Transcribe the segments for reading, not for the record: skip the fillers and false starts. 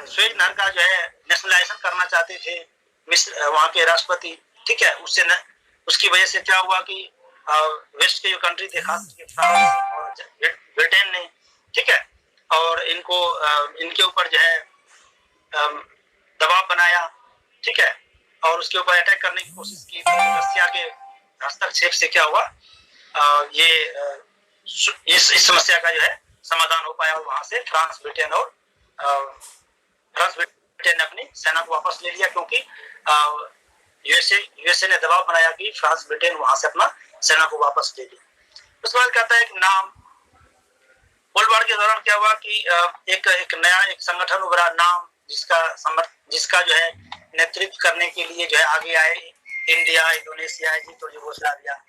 Suez नहर का जो है नेशनलाइजेशन करना चाहते थे मिस्र वहाँ के राष्ट्रपति, ठीक है। उसकी वजह से क्या हुआ कि वेस्ट के जो कंट्री थे, खास करके फ्रांस और ब्रिटेन ने, ठीक है, और इनके ऊपर जो है दबाव बनाया, ठीक है, और उसके ऊपर अटैक करने की कोशिश की। रसिया के हस्तक्षेप से क्या हुआ, ये इस समस्या का जो है समाधान हो पाया और वहां से फ्रांस ब्रिटेन ने अपनी सेना को वापस ले लिया, क्योंकि यूएसए ने दबाव बनाया कि फ्रांस ब्रिटेन वहां से अपना सेना को वापस ले ले। उसके बाद कहता है कि नाम कोल्ड वॉर के दौरान क्या हुआ कि एक नया संगठन उभरा, नाम जिसका जो है नेतृत्व करने के लिए जो है आगे आए इंडिया, इंडोनेशिया, इजिप्ट और यूगोस्लाविया।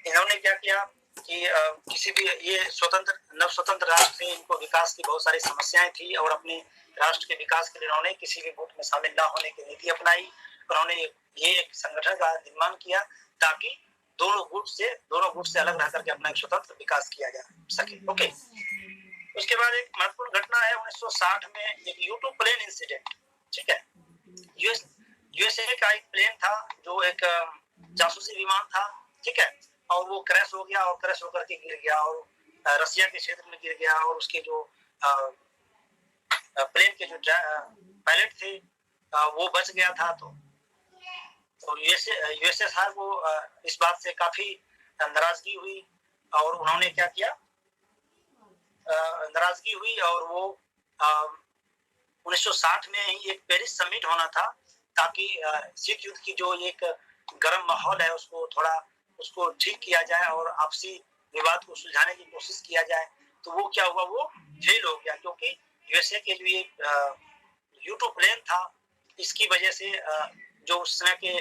इन्होंने क्या किया कि किसी भी ये नव स्वतंत्र राष्ट्र थे, इनको विकास की बहुत सारी समस्याएं थी और अपने राष्ट्र के विकास के लिए उन्होंने किसी भी गुट में शामिल न होने की नीति अपनाई। उन्होंने ये एक संगठन का निर्माण किया ताकि दोनों गुट से अलग रह करके अपना एक स्वतंत्र विकास किया जा सके। ओके, उसके बाद एक महत्वपूर्ण घटना है 1960 में एक यूट्यूब प्लेन इंसिडेंट, ठीक है। यूएसए का एक प्लेन था जो एक जासूसी विमान था, ठीक है, और वो क्रैश हो गया और क्रैश होकर के गिर गया और रसिया के क्षेत्र में गिर गया और उसके जो प्लेन के जो पायलट थे वो बच गया था। तो यूएसएसआर को इस बात से काफी नाराजगी हुई और उन्होंने क्या किया, नाराजगी हुई और वो 1960 में ही एक पेरिस समिट होना था ताकि शीत युद्ध की जो एक गर्म माहौल है उसको ठीक किया जाए और आपसी विवाद को सुलझाने की कोशिश किया जाए। तो वो क्या हुआ, वो फेल हो गया, क्योंकि यूएसए के जो ये यूट्यूब प्लेन था, इसकी वजह से जो उस समय के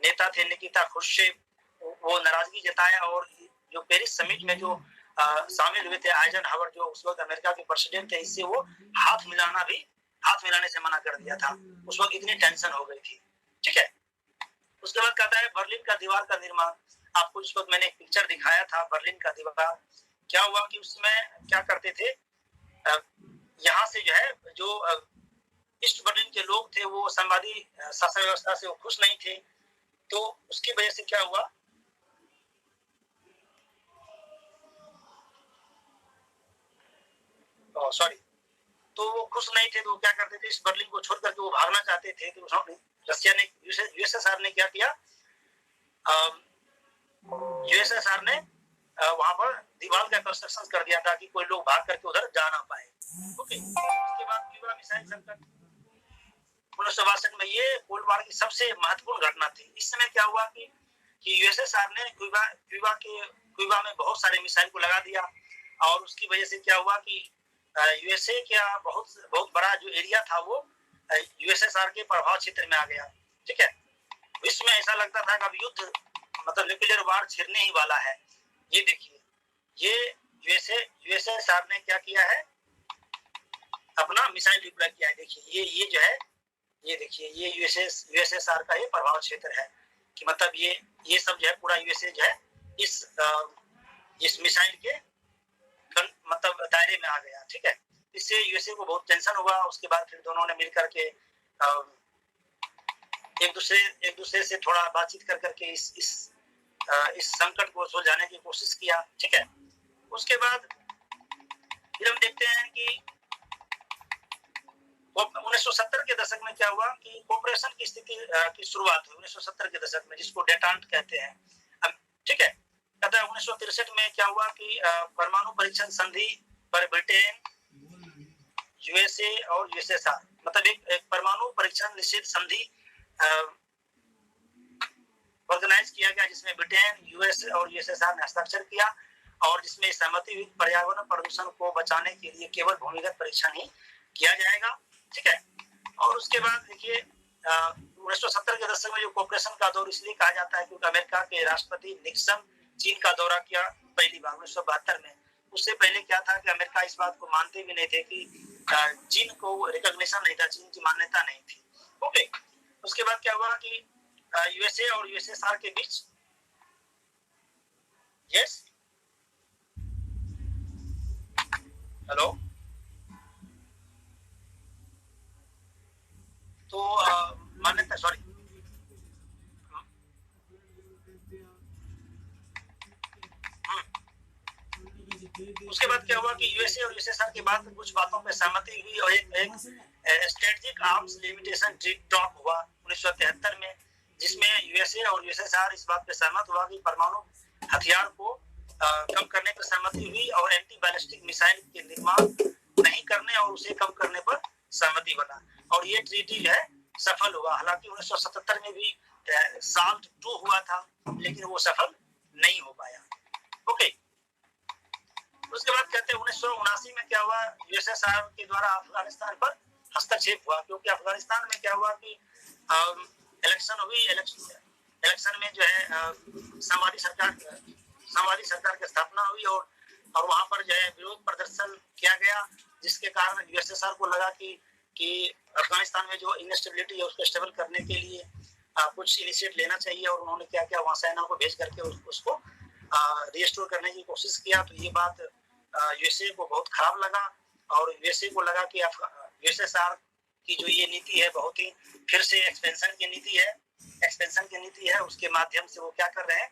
नेता थे निकिता खुर्शेव, वो नाराजगी जताया और जो पेरिस समिट में जो शामिल हुए थे आइजनहावर, जो उस वक्त अमेरिका के प्रेसिडेंट थे, इससे वो हाथ मिलाने से मना कर दिया था। उस वक्त इतनी टेंशन हो गई थी, ठीक है। उसके बाद कहता है बर्लिन का दीवार का निर्माण। आपको इस वक्त मैंने एक पिक्चर दिखाया था बर्लिन का दीवार। क्या हुआ कि उसमें क्या करते थे, यहाँ से जो है जो ईस्ट बर्लिन के लोग थे वो संवादी शासन व्यवस्था से वो खुश नहीं थे, तो उसकी वजह से क्या हुआ, तो वो खुश नहीं थे, तो वो क्या करते थे, इस बर्लिन को छोड़ करके वो भागना चाहते थे। तो रसिया ने यूएसएसआर ने क्या किया, यूएसएसआर ने वहां पर दीवार का कंस्ट्रक्शन कर दिया ताकि कोई लोग भाग करके उधर जा ना पाए। ओके, उसके बाद क्यूबा मिसाइल संकट 1962 में, ये कोल्ड वॉर की सबसे महत्वपूर्ण घटना थी। इस समय क्या हुआ कि यूएसएसआर ने क्यूबा में बहुत सारे मिसाइल को लगा दिया और उसकी वजह से क्या हुआ कि यूएसए का बहुत बड़ा जो एरिया था वो यूएसएसआर के प्रभाव क्षेत्र में आ गया, ठीक है। विश्व में ऐसा लगता था कि अब युद्ध मतलब न्यूक्लियर वार छिड़ने ही वाला है। ये देखिए, ये यूएसएसआर ने क्या किया है, अपना मिसाइल डिप्लॉय किया है। देखिए ये जो है, ये देखिए, ये यूएसएसआर का ये प्रभाव क्षेत्र है कि मतलब ये सब जो है पूरा यूएसए जो है इस मिसाइल के मतलब दायरे में आ गया, ठीक है। इससे यूएसए को बहुत टेंशन हुआ। उसके बाद फिर दोनों ने मिलकर के एक दूसरे से थोड़ा बातचीत कर करके इस संकट को सुलझाने की कोशिश किया, ठीक है। उसके बाद फिर हम देखते हैं कि 1970 के दशक में क्या हुआ कि कोऑपरेशन की स्थिति की शुरुआत हुई 1970 के दशक में, जिसको डेटांट कहते हैं, ठीक है। कहता है 1963 में क्या हुआ कि परमाणु परीक्षण संधि पर ब्रिटेन, यूएसए और यूएसएसआर मतलब एक परमाणु परीक्षण निषेध संधि ऑर्गेनाइज किया गया, जिसमें ब्रिटेन, यूएस और यूएसएसआर ने हस्ताक्षर किया और जिसमें सहमति हुई पर्यावरण प्रदूषण को बचाने के लिए केवल भूमिगत परीक्षण ही किया जाएगा, ठीक है। और उसके बाद देखिए 1970 के दशक में जो कोऑपरेशन का दौर इसलिए कहा जाता है क्योंकि अमेरिका के राष्ट्रपति निक्सन चीन का दौरा किया पहली बार 1972 में। उससे पहले क्या था कि अमेरिका इस बात को मानते भी नहीं थे कि चीन को रिकॉग्निशन नहीं था, चीन की मान्यता नहीं थी। ओके, उसके बाद क्या हुआ कि यूएसए और यूएसएसआर के बीच यस हेलो यूएसए और यूएसएसआर के बाद कुछ बातों पे सहमति हुई और एक स्ट्रेटेजिक आर्म्स लिमिटेशन टॉक हुआ 1973 में, जिसमें यूएसए और यूएसएसआर इस बात पे सहमत हुआ कि परमाणु हथियार को कम करने पर सहमति हुई और एंटी बैलिस्टिक मिसाइल के निर्माण नहीं करने और उसे कम करने पर सहमति बना और ये ट्रीटी जो है सफल हुआ। हालांकि 1977 में भी SALT II हुआ था, लेकिन वो सफल नहीं हो पाया। ओके, उसके बाद कहते हैं 1979 में क्या हुआ, यूएसएसआर के द्वारा अफगानिस्तान पर हस्तक्षेप हुआ, क्योंकि अफगानिस्तान में क्या हुआ कि इलेक्शन हुई, इलेक्शन में जो है समाजवादी सरकार की स्थापना हुई और वहां पर जो है विरोध प्रदर्शन किया गया, जिसके कारण यूएसएसआर को लगा कि अफगानिस्तान में जो इनस्टेबिलिटी है उसको स्टेबल करने के लिए कुछ इनिशिएट लेना चाहिए और उन्होंने क्या किया, वहां सेना को भेज करके उसको रिस्टोर करने की कोशिश किया। तो ये बात यूएसए को बहुत खराब लगा और यूएसए को लगा कि यूएसएसआर की जो ये नीति है बहुत ही फिर से एक्सपेंशन की नीति है, उसके माध्यम से वो क्या कर रहे हैं,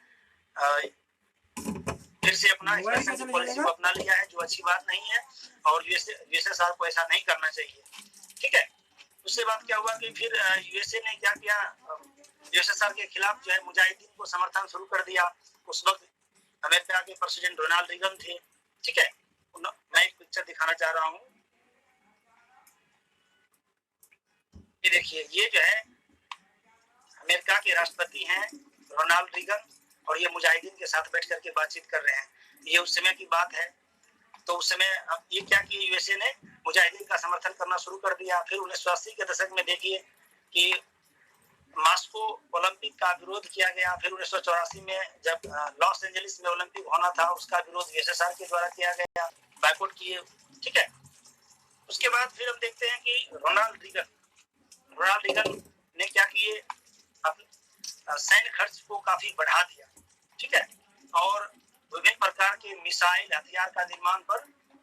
फिर से अपना एक्सपेंशन की पॉलिसी को अपना लिया है, जो अच्छी बात नहीं है और यूएसएसआर को ऐसा नहीं करना चाहिए। ठीक है, उसके बाद क्या हुआ कि फिर यूएसए ने क्या किया, यूएसएसआर के खिलाफ जो है मुजाहिदीन को समर्थन शुरू कर दिया। उस वक्त अमेरिका के प्रेसिडेंट रोनाल्ड रीगन थे। ठीक है, मैं एक पिक्चर दिखाना चाह रहा हूँ, ये देखिए, ये जो है अमेरिका के राष्ट्रपति हैं रोनाल्ड रीगन और ये मुजाहिदीन के साथ बैठ करके बातचीत कर रहे हैं। ये उस समय की बात है। तो उस समय ये क्या कि यूएसए ने मुजाहिदीन का समर्थन करना शुरू कर दिया। फिर 1980 के दशक में देखिए कि मॉस्को ओलंपिक का विरोध किया गया। फिर 1984 में जब लॉस एंजलिस में ओलंपिक होना था, उसका विरोध यूएसएसआर के द्वारा किया गया, बायकॉट किए। ठीक है, उसके बाद फिर हम देखते हैं कि रोनाल्ड रीगन ने क्या किए, सैन्य खर्च को काफी बढ़ा दिया। ठीक है, और विभिन्न प्रकार के मिसाइल हथियार का निर्माण पर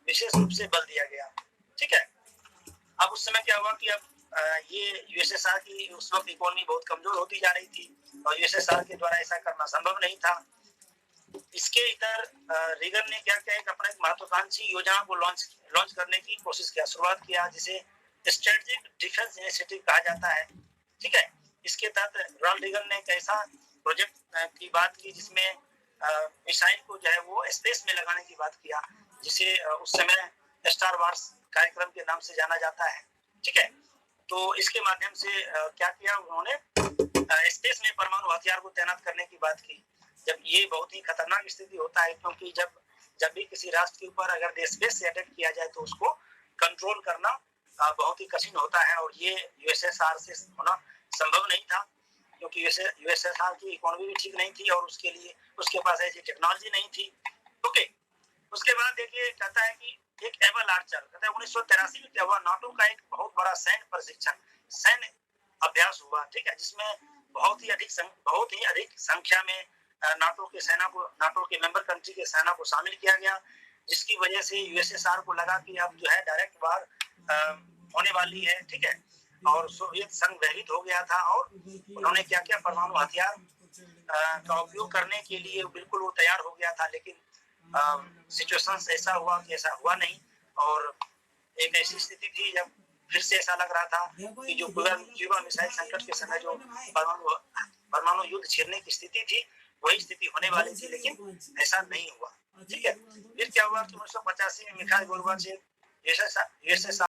विशेष रूप से बल दिया गया। ठीक है, अब उस समय क्या हुआ कि अब ये यूएसएसआर की उस वक्त इकोनॉमी बहुत कमजोर होती जा रही थी और यूएसएसआर के द्वारा ऐसा करना संभव नहीं था। इसके इधर रीगन ने क्या किया, एक अपना एक महत्वाकांक्षी योजना को लॉन्च करने की कोशिश किया, शुरुआत किया, जिसे स्ट्रेटेजिक डिफेंस इनिशिएटिव कहा जाता है। ठीक है, इसके तहत रोनाल्ड रीगन ने एक ऐसा प्रोजेक्ट की बात की जिसमें मिसाइल को जो है वो स्पेस में लगाने की बात किया, जिसे उस समय स्टार वार्स कार्यक्रम के नाम से जाना जाता है। ठीक है, तो इसके माध्यम से क्या किया उन्होंने, स्पेस में परमाणु हथियार को तैनात करने की बात की। जब ये बहुत ही खतरनाक स्थिति होता है, क्योंकि जब भी किसी राष्ट्र के ऊपर अगर स्पेस से अटैक किया जाए तो उसको कंट्रोल करना बहुत ही कठिन होता है और ये यूएसएसआर से होना संभव नहीं था, क्योंकि यूएसएसआर की इकोनॉमी भी ठीक नहीं थी और उसके लिए उसके पास ऐसी टेक्नोलॉजी नहीं थी। ओके, उसके बाद देखिए कहता है कि एक एबल आर्चर, कहता है 1983 में क्या हुआ, नाटो का एक बहुत बड़ा सैन्य अभ्यास हुआ। ठीक है, जिसमें बहुत ही अधिक संख्या में नाटो के मेंबर कंट्री के सेना को शामिल किया गया, जिसकी वजह से यूएसएसआर को लगा कि अब जो है डायरेक्ट वार होने वाली है। ठीक है, और सोवियत संघ भयभीत हो गया था और उन्होंने क्या किया, परमाणु हथियार का उपयोग करने के लिए बिल्कुल वो तैयार हो गया था, लेकिन सिचुएशन ऐसा हुआ कि ऐसा हुआ नहीं और एक ऐसी स्थिति थी जब फिर से ऐसा लग रहा था कि जो क्यूबा मिसाइल संकट के समय जो परमाणु युद्ध छेड़ने की स्थिति थी वही स्थिति होने वाली थी, लेकिन ऐसा नहीं हुआ। ठीक है, फिर क्या हुआ कि 1985 में मिखाइल गोर्बाचेव यूएसएसआर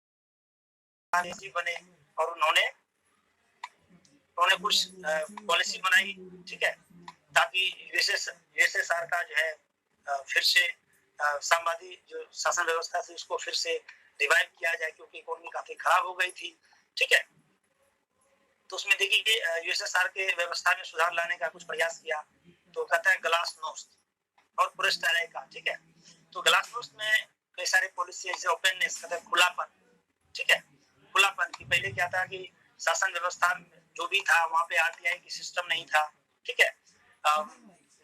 बने और उन्होंने कुछ पॉलिसी बनाई। ठीक है, ताकि यूएसएसआर का जो है फिर से साम्यवादी जो शासन व्यवस्था थी उसको फिर से रिवाइव किया जाए, क्योंकि इकोनॉमी काफी खराब हो गई थी। ठीक है, तो उसमें देखिए यूएसएसआर के व्यवस्था में सुधार लाने का कुछ प्रयास किया। तो कहता है ग्लासनोस्ट और पुरस्टारेका। ठीक है, तो ग्लासनोस्ट में कई सारे पॉलिसी जैसे ओपननेस, कहता है खुलापन। ठीक है, खुलापन की पहले क्या था कि शासन व्यवस्था जो भी था वहाँ पे आरटीआई की सिस्टम नहीं था। ठीक है,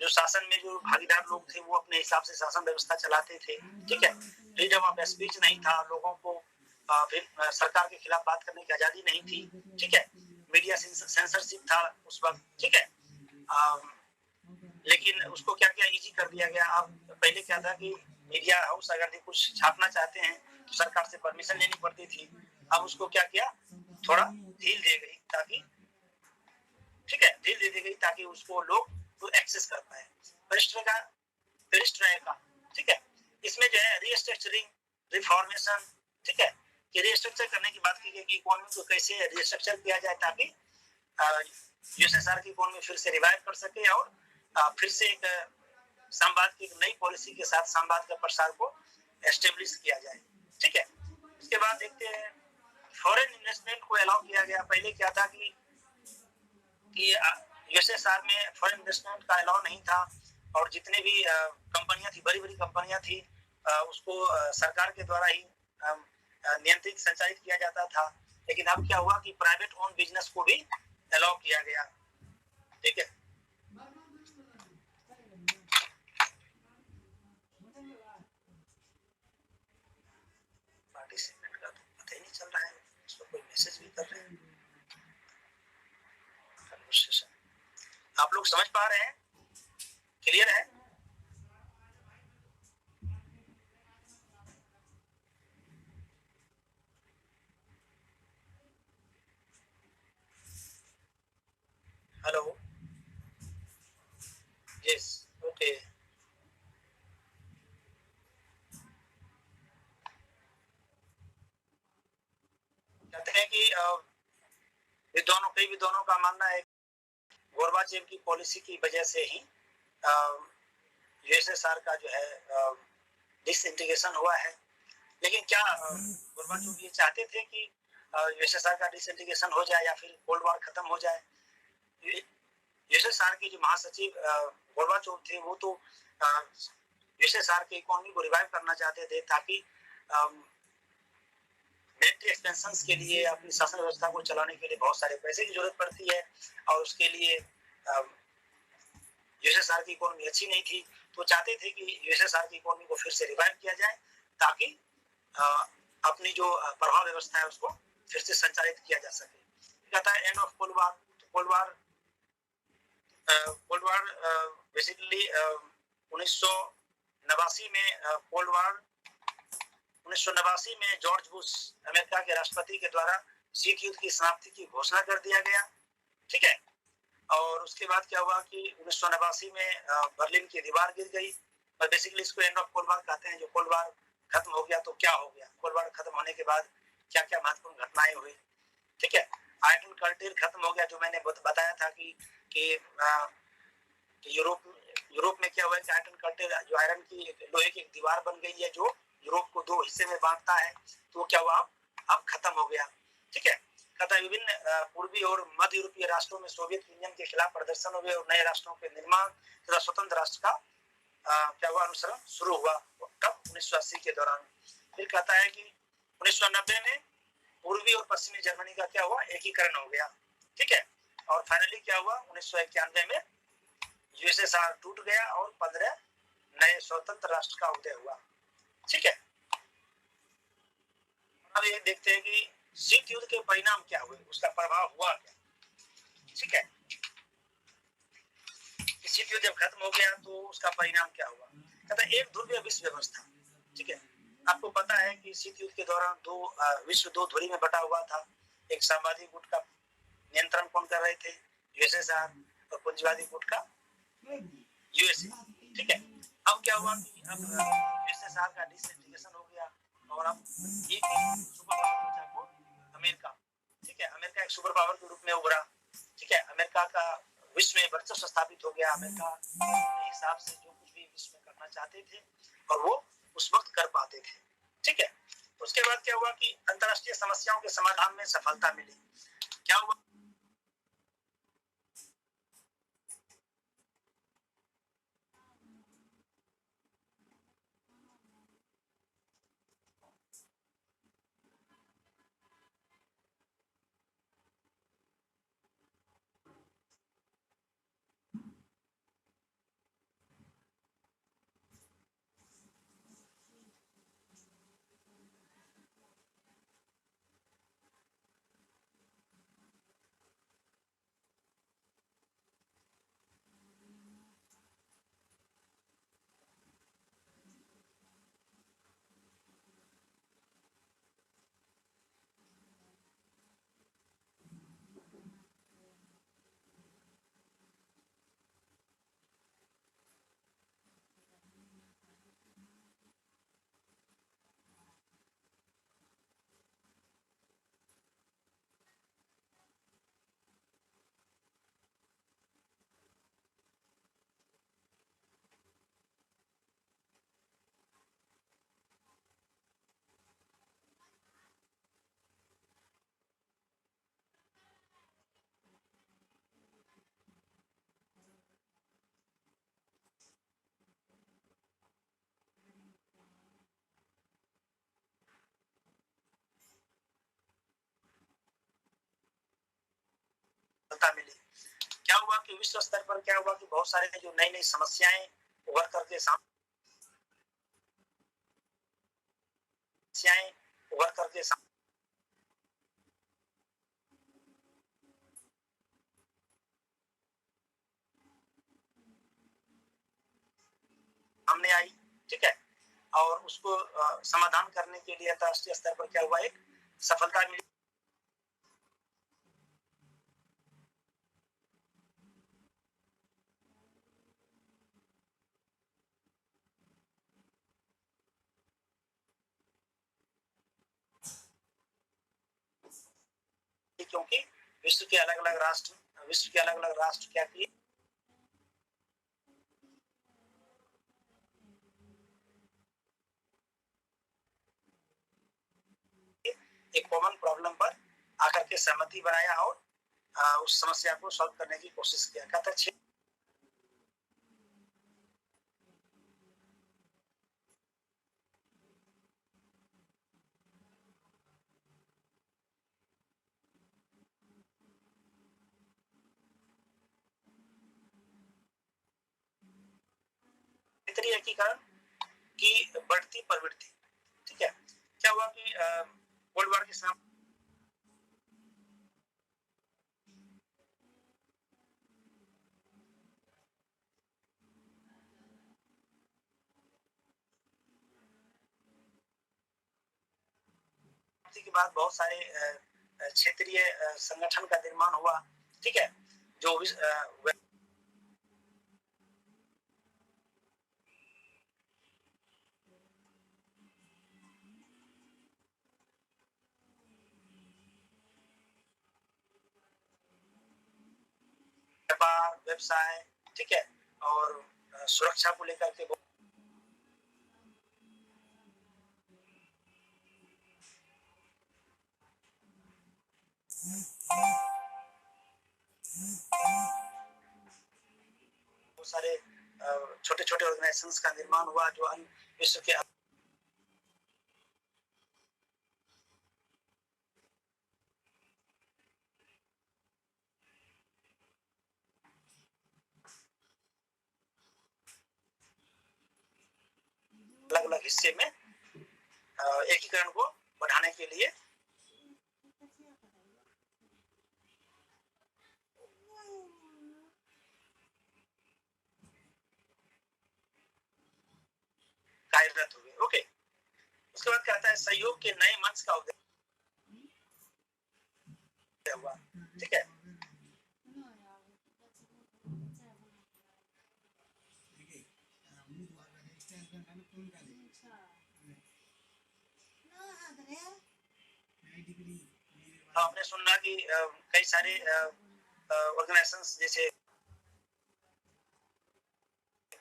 जो शासन में जो भागीदार लोग थे वो अपने हिसाब से शासन व्यवस्था चलाते थे। ठीक है, फ्रीडम ऑफ स्पीच नहीं था, लोगों को फिर सरकार के खिलाफ बात करने की आजादी नहीं थी। ठीक है, मीडिया सेंसरशिप था उस वक्त। ठीक है, लेकिन उसको क्या किया, इजी कर दिया गया। अब पहले क्या था कि मीडिया हाउस अगर कुछ छापना चाहते हैं तो सरकार से परमिशन लेनी पड़ती थी। अब उसको क्या किया, थोड़ा ढील दे गई ताकि, ठीक है, ढील दे दी गई ताकि उसको लोग तो एक्सेस कर पाए। वरिष्ठ रहेगा, ठीक है। इसमें जो है रीस्ट्रक्चरिंग, रिफॉर्मेशन, ठीक है, कि रीस्ट्रक्चर करने की बात की गई कि इकोनॉमी को कैसे रीस्ट्रक्चर किया जाए ताकि यूएसएसआर की इकोनॉमी फिर से रिवाइव कर सके और फिर से एक संवाद की नई पॉलिसी के साथ संवाद का प्रसार को एस्टेब्लिश किया जाए, ठीक है। इसके बाद देखते हैं फॉरेन इन्वेस्टमेंट को अलाउ किया गया। पहले क्या था कि यूएसएसआर में फॉरेन इन्वेस्टमेंट का अलाउ नहीं था और जितने भी कंपनियां थी, बड़ी बड़ी कंपनियां थी, उसको सरकार के द्वारा ही नियंत्रित संचालित किया जाता था। लेकिन अब क्या हुआ कि प्राइवेट ओन बिजनेस को भी अलाउ किया गया, ठीक है। पार्टिसिपेंट का तो पता ही नहीं चल रहा है, उसको कोई मैसेज भी कर रहे हैं। आप लोग समझ पा रहे हैं? क्लियर है? Hello, yes, okay. कहते हैं कि कई विद्वानों का मानना है गोरबाचेव की पॉलिसी की वजह से ही यूएसएसआर का जो है डिसइंटीग्रेशन हुआ है। लेकिन क्या गोरबाचेव ये चाहते थे कि यूएसएसआर का डिसइंटीग्रेशन हो जाए या फिर कोल्ड वॉर खत्म हो जाए? यूएसएसआर के जो महासचिव गोरबाचेव थे वो तो यूएसएसआर की इकोनॉमी को रिवाइव करना चाहते थे ताकि मिलिट्री एक्सपेंशंस के लिए, अपनी शासन व्यवस्था को चलाने के लिए बहुत सारे पैसे की जरूरत पड़ती है और उसके लिए यूएसएसआर की इकोनॉमी अच्छी नहीं थी, तो चाहते थे कि यूएसएसआर की इकोनॉमी को फिर से रिवाइव किया जाए ताकि अपनी जो प्रभाव व्यवस्था है उसको फिर से संचालित किया जा सके। कहता है end of cold war. Cold war basically 1989 में कोल्ड वॉर 1989 में जॉर्ज बुश अमेरिका के राष्ट्रपति के द्वारा शीत युद्ध की समाप्ति की घोषणा कर दिया गया, ठीक है। और उसके बाद क्या हुआ कि 1989 में बर्लिन की दीवार गिर गई और बेसिकली इसको एंड ऑफ कोल्ड वॉर कहते हैं। जो कोल्ड वॉर खत्म हो गया तो क्या हो गया, कोल्ड वॉर खत्म होने के बाद क्या क्या महत्वपूर्ण घटनाएं हुई, ठीक है। आयरन कर्टेल खत्म हो गया, जो मैंने बताया था कि यूरोप में क्या हुआ कि आयरन कर्टेल, जो आयरन की लोहे की एक दीवार बन गई है जो यूरोप को दो हिस्से में बांटता है, तो क्या हुआ, अब खत्म हो गया, ठीक है। कहता है विभिन्न पूर्वी और मध्य यूरोपीय राष्ट्रों में सोवियत यूनियन के खिलाफ प्रदर्शन हुए और नए राष्ट्रों के निर्माण तथा स्वतंत्र राष्ट्र का क्या हुआ, अनुसरण शुरू हुआ। कब? 1980 के दौरान। फिर कहता है कि 1990 में पूर्वी और पश्चिमी जर्मनी का क्या हुआ, एकीकरण हो गया, ठीक है। और फाइनली क्या हुआ, 1991 में यूएसएसआर टूट गया और 15 नए स्वतंत्र राष्ट्र का उदय हुआ, ठीक है। अब ये देखते हैं कि शीत युद्ध के परिणाम क्या हुए, उसका प्रभाव हुआ क्या, ठीक है। शीत युद्ध जब खत्म हो गया तो उसका परिणाम क्या हुआ। कहता है एक ध्रुवीय विश्व व्यवस्था, ठीक है। आपको पता है कि शीत युद्ध के दौरान विश्व दो ध्रुवी में बटा हुआ था। एक साम्यवादी गुट का नियंत्रण कौन कर रहे थे, यूएसएसआर, और पूंजीवादी गुट का यूएसए, ठीक है। अब क्या हुआ कि अब यूएसएसआर का डिसइंटीग्रेशन हो गया और अब एक सुपर पावर बचा को अमेरिका, ठीक है। अमेरिका एक सुपर पावर के रूप में उभरा, ठीक है। अमेरिका का विश्व में वर्चस्व स्थापित हो गया। अमेरिका अपने हिसाब से जो कुछ भी विश्व में करना चाहते थे और वो उस वक्त कर पाते थे, ठीक है। उसके बाद क्या हुआ कि अंतरराष्ट्रीय समस्याओं के समाधान में सफलता मिली। क्या हुआ, सफलता मिली। क्या हुआ कि विश्व स्तर पर क्या हुआ कि बहुत सारे जो नई नई समस्याएं उभर करके सामने आई, ठीक है, और उसको समाधान करने के लिए अंतर्राष्ट्रीय स्तर पर क्या हुआ, एक सफलता मिली। क्योंकि विश्व के अलग अलग राष्ट्र क्या किए, एक कॉमन प्रॉब्लम पर आकर के सहमति बनाया और उस समस्या को सॉल्व करने की कोशिश किया। कहता है क्षेत्रीय एकीकरण की बढ़ती प्रवृत्ति, ठीक है। क्या हुआ कि वर्ल्ड वॉर के समय के बाद बहुत सारे क्षेत्रीय संगठन का निर्माण हुआ, ठीक है, जो व्यापार व्यवसाय, ठीक है, और सुरक्षा को लेकर के बहुत सारे छोटे छोटे ऑर्गेनाइजेशंस का निर्माण हुआ जो विश्व के अलग अलग हिस्से में एकीकरण को बढ़ाने के लिए कार्यरत हुए। ओके, उसके बाद कहता है सहयोग के नए मंच का उदय हुआ, ठीक है। आपने सुना कि कई सारे ऑर्गेनाइजेशंस जैसे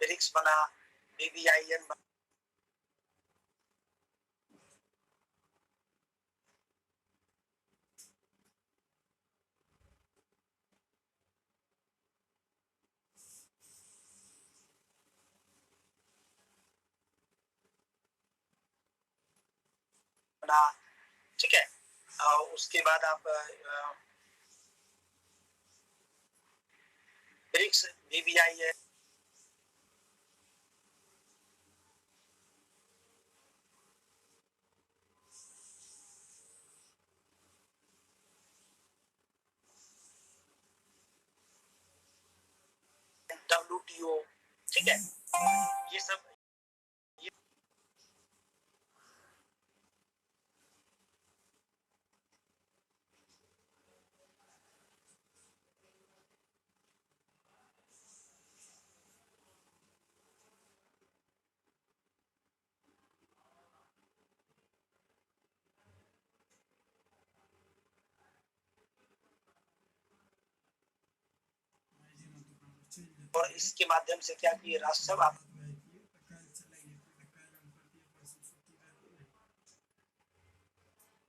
ब्रिक्स बना, BBIN बना, ठीक है। उसके बाद आप ब्रिक्स, BBIN, WTO, ठीक है, ये सब और इसके माध्यम से क्या किए राष्ट्र सब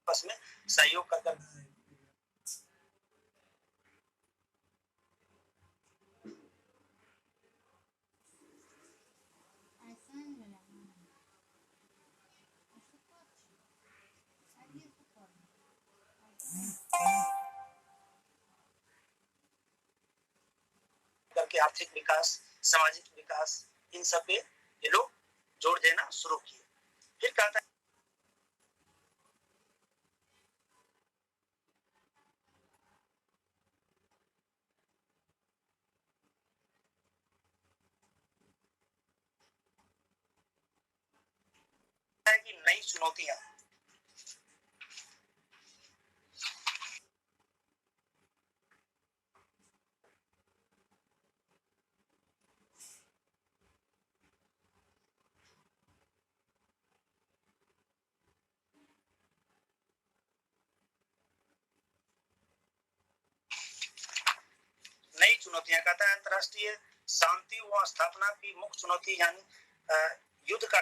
आपस में सहयोग कर आर्थिक विकास, सामाजिक विकास, इन सब पे ये लोग जोर देना शुरू किए। फिर कहता है कि नई चुनौतियां, कहता है अंतरराष्ट्रीय शांति व स्थापना की मुख्य चुनौती यानी युद्ध का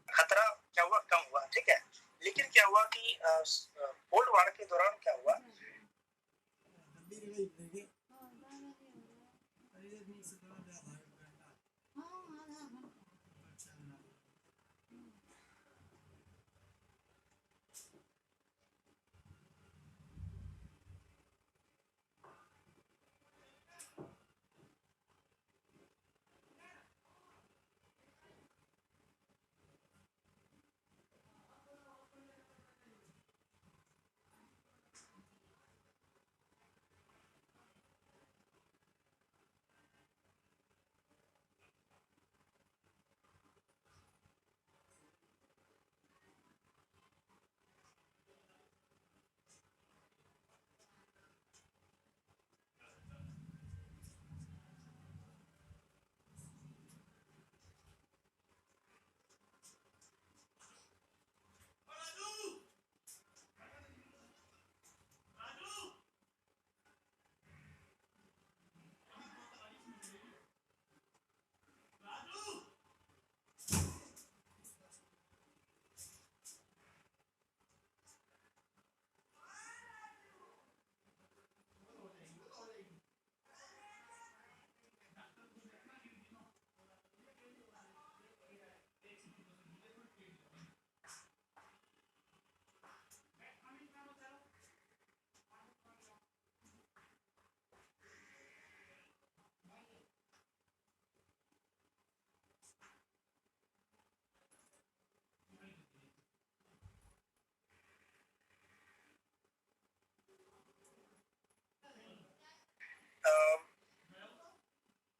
खतरा क्या हुआ, कम हुआ, ठीक है। लेकिन क्या हुआ कि कोल्ड वार के दौरान क्या हुआ,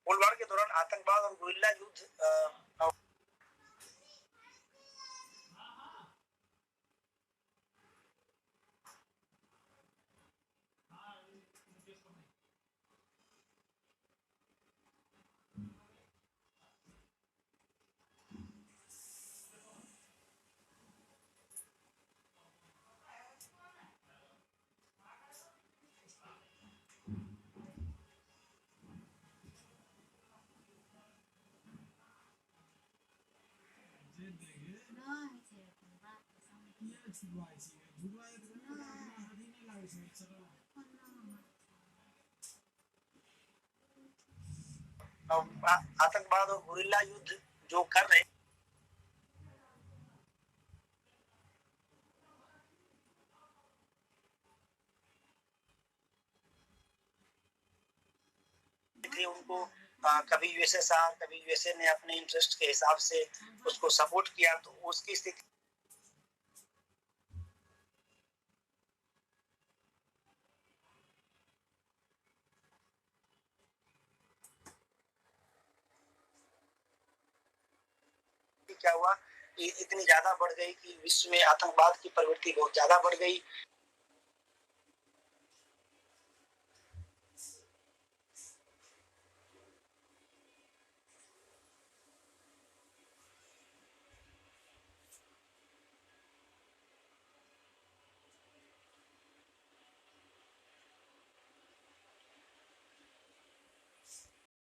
कोल्ड वार के दौरान आतंकवाद और गुरिल्ला युद्ध आतंकवाद और गुरिल्ला युद्ध जो कर रहे थे उनको कभी यूएसएसआर, कभी यूएसए ने अपने इंटरेस्ट के हिसाब से उसको सपोर्ट किया, तो उसकी स्थिति क्या हुआ, इतनी ज्यादा बढ़ गई कि विश्व में आतंकवाद की प्रवृत्ति बहुत ज्यादा बढ़ गई।